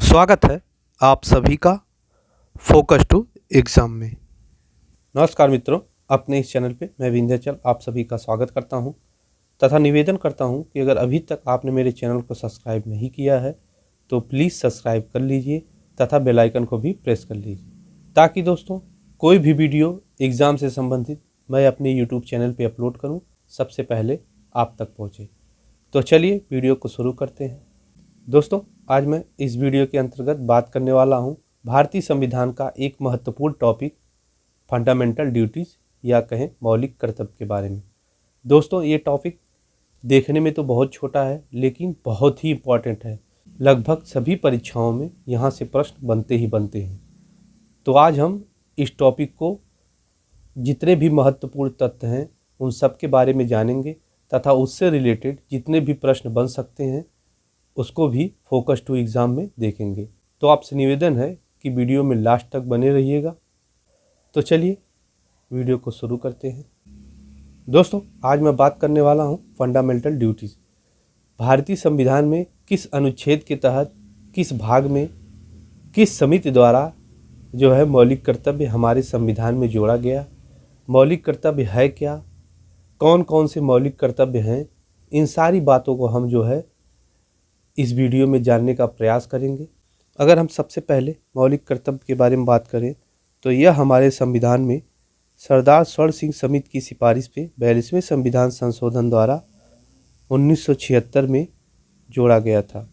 स्वागत है आप सभी का फोकस टू एग्ज़ाम में। नमस्कार मित्रों, अपने इस चैनल पे मैं विंध्याचल आप सभी का स्वागत करता हूं तथा निवेदन करता हूं कि अगर अभी तक आपने मेरे चैनल को सब्सक्राइब नहीं किया है तो प्लीज़ सब्सक्राइब कर लीजिए तथा बेल आइकन को भी प्रेस कर लीजिए ताकि दोस्तों कोई भी वीडियो एग्ज़ाम से संबंधित मैं अपने यूट्यूब चैनल पर अपलोड करूँ सबसे पहले आप तक पहुँचे। तो चलिए वीडियो को शुरू करते हैं। दोस्तों, आज मैं इस वीडियो के अंतर्गत बात करने वाला हूं भारतीय संविधान का एक महत्वपूर्ण टॉपिक फंडामेंटल ड्यूटीज़ या कहें मौलिक कर्तव्य के बारे में। दोस्तों, ये टॉपिक देखने में तो बहुत छोटा है लेकिन बहुत ही इम्पॉर्टेंट है। लगभग सभी परीक्षाओं में यहाँ से प्रश्न बनते ही बनते हैं। तो आज हम इस टॉपिक को जितने भी महत्वपूर्ण तथ्य हैं उन सब के बारे में जानेंगे तथा उससे रिलेटेड जितने भी प्रश्न बन सकते हैं उसको भी फोकस टू एग्ज़ाम में देखेंगे। तो आपसे निवेदन है कि वीडियो में लास्ट तक बने रहिएगा। तो चलिए वीडियो को शुरू करते हैं। दोस्तों, आज मैं बात करने वाला हूं फंडामेंटल ड्यूटीज़। भारतीय संविधान में किस अनुच्छेद के तहत किस भाग में किस समिति द्वारा जो है मौलिक कर्तव्य हमारे संविधान में जोड़ा गया, मौलिक कर्तव्य है क्या, कौन कौन से मौलिक कर्तव्य हैं, इन सारी बातों को हम जो है इस वीडियो में जानने का प्रयास करेंगे। अगर हम सबसे पहले मौलिक कर्तव्य के बारे में बात करें तो यह हमारे संविधान में सरदार स्वर्ण सिंह समिति की सिफारिश पे 42वें संविधान संशोधन द्वारा 1976 में जोड़ा गया था।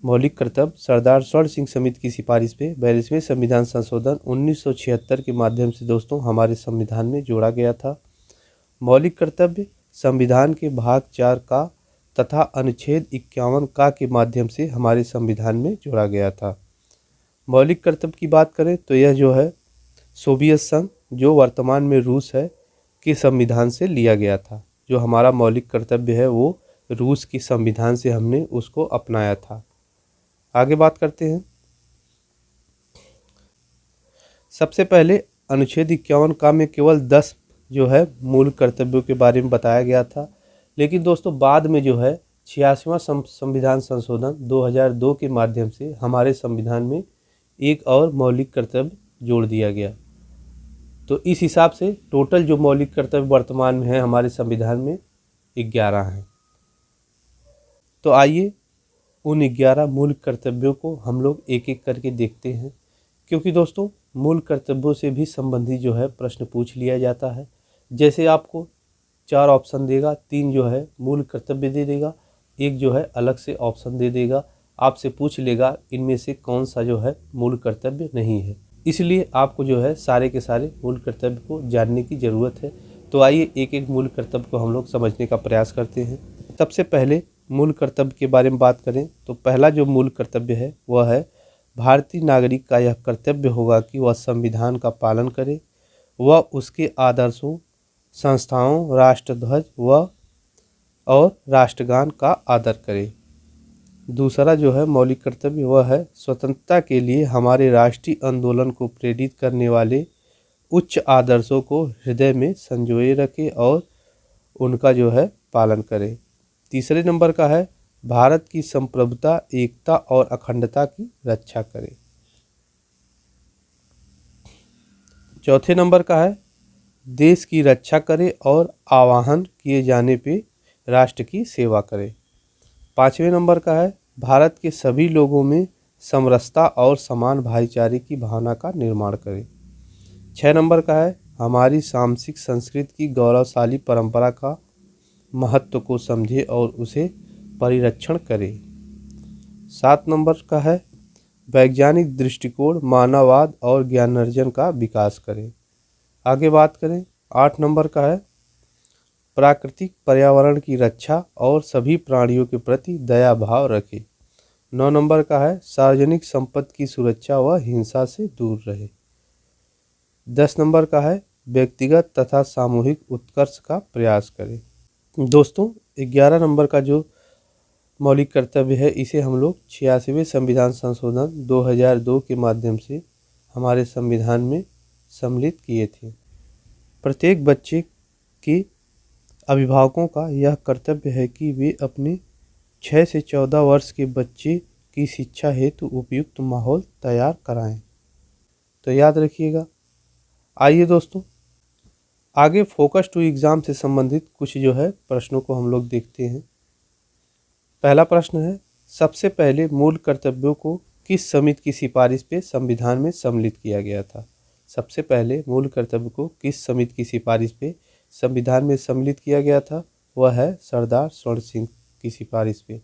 मौलिक कर्तव्य सरदार स्वर्ण सिंह समिति की सिफारिश पे 42वें संविधान संशोधन 1976 के माध्यम से दोस्तों हमारे संविधान में जोड़ा गया था। मौलिक कर्तव्य संविधान के भाग 4 का तथा अनुच्छेद 51 का के माध्यम से हमारे संविधान में जोड़ा गया था। मौलिक कर्तव्य की बात करें तो यह जो है सोवियत संघ, जो वर्तमान में रूस है, के संविधान से लिया गया था। जो हमारा मौलिक कर्तव्य है वो रूस के संविधान से हमने उसको अपनाया था। आगे बात करते हैं। सबसे पहले अनुच्छेद 51 का में केवल 10 जो है मूल कर्तव्यों के बारे में बताया गया था, लेकिन दोस्तों बाद में जो है 86वां संविधान संशोधन 2002 के माध्यम से हमारे संविधान में एक और मौलिक कर्तव्य जोड़ दिया गया। तो इस हिसाब से टोटल जो मौलिक कर्तव्य वर्तमान में है हमारे संविधान में 11 हैं। तो आइए उन 11 मूल कर्तव्यों को हम लोग एक एक करके देखते हैं, क्योंकि दोस्तों मूल कर्तव्यों से भी संबंधित जो है प्रश्न पूछ लिया जाता है। जैसे आपको 4 ऑप्शन देगा, 3 जो है मूल कर्तव्य दे देगा, एक जो है अलग से ऑप्शन दे देगा, आपसे पूछ लेगा इनमें से कौन सा जो है मूल कर्तव्य नहीं है। इसलिए आपको जो है सारे के सारे मूल कर्तव्य को जानने की ज़रूरत है। तो आइए एक एक मूल कर्तव्य को हम लोग समझने का प्रयास करते हैं। सबसे पहले मूल कर्तव्य के बारे में बात करें तो पहला जो मूल कर्तव्य है वह है भारतीय नागरिक का यह कर्तव्य होगा कि वह संविधान का पालन करे, वह उसके आदर्शों, संस्थाओं, राष्ट्रध्वज व और राष्ट्रगान का आदर करे। दूसरा जो है मौलिक कर्तव्य वह है स्वतंत्रता के लिए हमारे राष्ट्रीय आंदोलन को प्रेरित करने वाले उच्च आदर्शों को हृदय में संजोए रखे और उनका जो है पालन करे। तीसरे नंबर का है भारत की संप्रभुता, एकता और अखंडता की रक्षा करे। चौथे नंबर का है देश की रक्षा करे और आह्वान किए जाने पे राष्ट्र की सेवा करे। 5वें नंबर का है भारत के सभी लोगों में समरसता और समान भाईचारे की भावना का निर्माण करे। 6 नंबर का है हमारी सामाजिक संस्कृति की गौरवशाली परंपरा का महत्व को समझे और उसे परिरक्षण करे। 7 नंबर का है वैज्ञानिक दृष्टिकोण, मानववाद और ज्ञानार्जन का विकास करे। आगे बात करें 8 नंबर का है प्राकृतिक पर्यावरण की रक्षा और सभी प्राणियों के प्रति दया भाव रखे। 9 नंबर का है सार्वजनिक संपत्ति की सुरक्षा व हिंसा से दूर रहे। 10 नंबर का है व्यक्तिगत तथा सामूहिक उत्कर्ष का प्रयास करे। दोस्तों 11 नंबर का जो मौलिक कर्तव्य है इसे हम लोग 86वें संविधान संशोधन 2002 के माध्यम से हमारे संविधान में सम्मिलित किए थे। प्रत्येक बच्चे के अभिभावकों का यह कर्तव्य है कि वे अपने 6 से 14 वर्ष के बच्चे की शिक्षा हेतु उपयुक्त माहौल तैयार कराएं। तो याद रखिएगा। आइए दोस्तों, आगे फोकस टू एग्ज़ाम से संबंधित कुछ जो है प्रश्नों को हम लोग देखते हैं। पहला प्रश्न है, सबसे पहले मूल कर्तव्यों को किस समिति की सिफारिश पे संविधान में सम्मिलित किया गया था? सबसे पहले मूल कर्तव्य को किस समिति की सिफारिश पे संविधान में सम्मिलित किया गया था? वह है सरदार स्वर्ण सिंह की सिफारिश पे।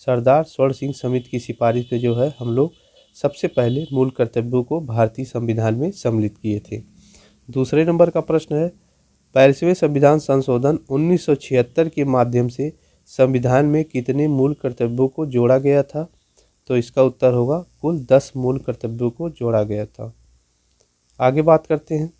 सरदार स्वर्ण सिंह समिति की सिफारिश पे जो है हम लोग सबसे पहले मूल कर्तव्यों को भारतीय संविधान में सम्मिलित किए थे। दूसरे नंबर का प्रश्न है, 22वें संविधान संशोधन 1976 के माध्यम से संविधान में कितने मूल कर्तव्यों को जोड़ा गया था? तो इसका उत्तर होगा कुल 10 मूल कर्तव्यों को जोड़ा गया था। आगे बात करते हैं,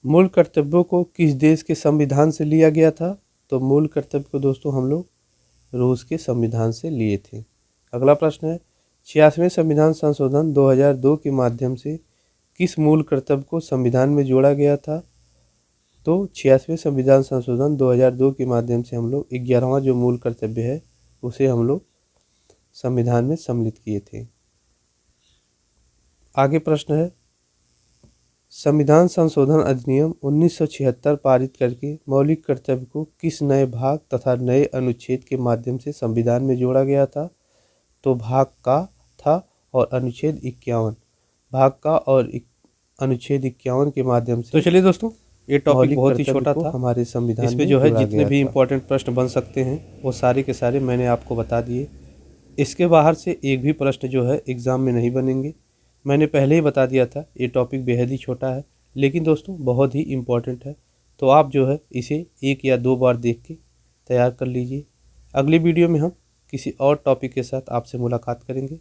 मूल कर्तव्यों को किस देश के संविधान से लिया गया था? तो मूल कर्तव्य को दोस्तों हम लोग रूस के संविधान से लिए थे। अगला प्रश्न है, 86वें संविधान संशोधन 2002 के माध्यम से किस मूल कर्तव्य को संविधान में जोड़ा गया था? तो 86वें संविधान संशोधन 2002 के माध्यम से हम लोग 11वां जो मूल कर्तव्य है उसे हम लोग संविधान में सम्मिलित किए थे। आगे प्रश्न है, संविधान संशोधन अधिनियम 1976 पारित करके मौलिक कर्तव्य को किस नए भाग तथा नए अनुच्छेद के माध्यम से संविधान में जोड़ा गया था? तो भाग का था और अनुच्छेद 51, भाग का और अनुच्छेद 51 के माध्यम से। तो चलिए दोस्तों, ये टॉपिक बहुत ही छोटा था हमारे संविधान में, इसमें जो है जितने भी इम्पोर्टेंट प्रश्न बन सकते हैं वो सारे के सारे मैंने आपको बता दिए। इसके बाहर से एक भी प्रश्न जो है एग्ज़ाम में नहीं बनेंगे। मैंने पहले ही बता दिया था, ये टॉपिक बेहद ही छोटा है लेकिन दोस्तों बहुत ही इम्पोर्टेंट है। तो आप जो है इसे 1 या 2 बार देख के तैयार कर लीजिए। अगली वीडियो में हम किसी और टॉपिक के साथ आपसे मुलाकात करेंगे।